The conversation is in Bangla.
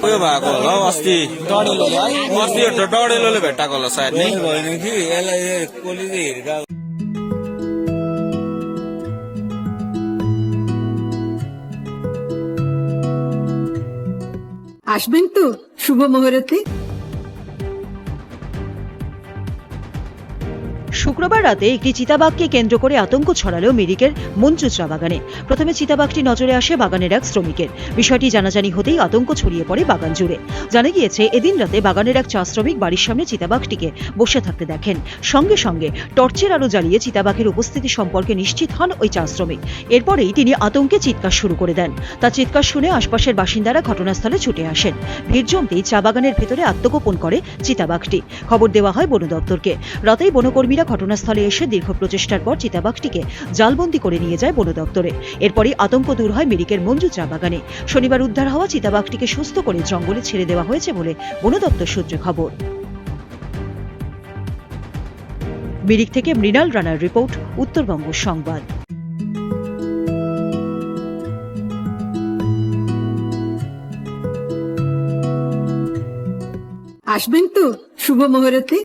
उयो भएको होला हौ अस्ति अस्ति डढेलोले भेट्टाएको होला सायद नि होइन कि यसलाई कसले हेरेर আসবেন তো শুভ মুহূর্তে। শুক্রবার রাতে একটি চিতাবাঘকে কেন্দ্র করে আতঙ্ক ছড়ালো মিরিকের মঞ্জু চা বাগানে। প্রথমে চিতাবাঘটি নজরে আসে বাগানের এক শ্রমিকের। বিষয়টি জানাজানি হতেই আতঙ্ক ছড়িয়ে পড়ে বাগান জুড়ে। জানা গিয়েছে এদিন রাতে বাগানের এক চা শ্রমিক বাড়ির সামনে চিতাবাঘটিকে বসে থাকতে দেখেন। সঙ্গে সঙ্গে টর্চের আলো জ্বালিয়ে চিতাবাঘের উপস্থিতি সম্পর্কে নিশ্চিত হন ওই চা শ্রমিক। এরপরেই তিনি আতঙ্কে চিৎকার শুরু করে দেন। তার চিৎকার শুনে আশপাশের বাসিন্দারা ঘটনাস্থলে ছুটে আসেন। ভিড় জমতেই চা বাগানের ভেতরে আত্মগোপন করে চিতাবাঘটি। খবর দেওয়া হয় বন দপ্তরকে। রাতেই বনকর্মীরা ঘটনাস্থলে এসে দীর্ঘ প্রচেষ্টার পর চিতাবাঘটিকে জালবন্দি করে নিয়ে যায় বন দপ্তরে। এরপরই আতঙ্ক দূর হয় মিরিকের মঞ্জু চা বাগানে। শনিবার উদ্ধার হওয়া চিতাবাঘটিকে সুস্থ করে জঙ্গলে ছেড়ে দেওয়া হয়েছে বলে বন দপ্তর সূত্রে খবর। মিরিক থেকে মৃণাল রানার রিপোর্ট, উত্তরবঙ্গ সংবাদ। আসবেন তো শুভ মুহূর্তে।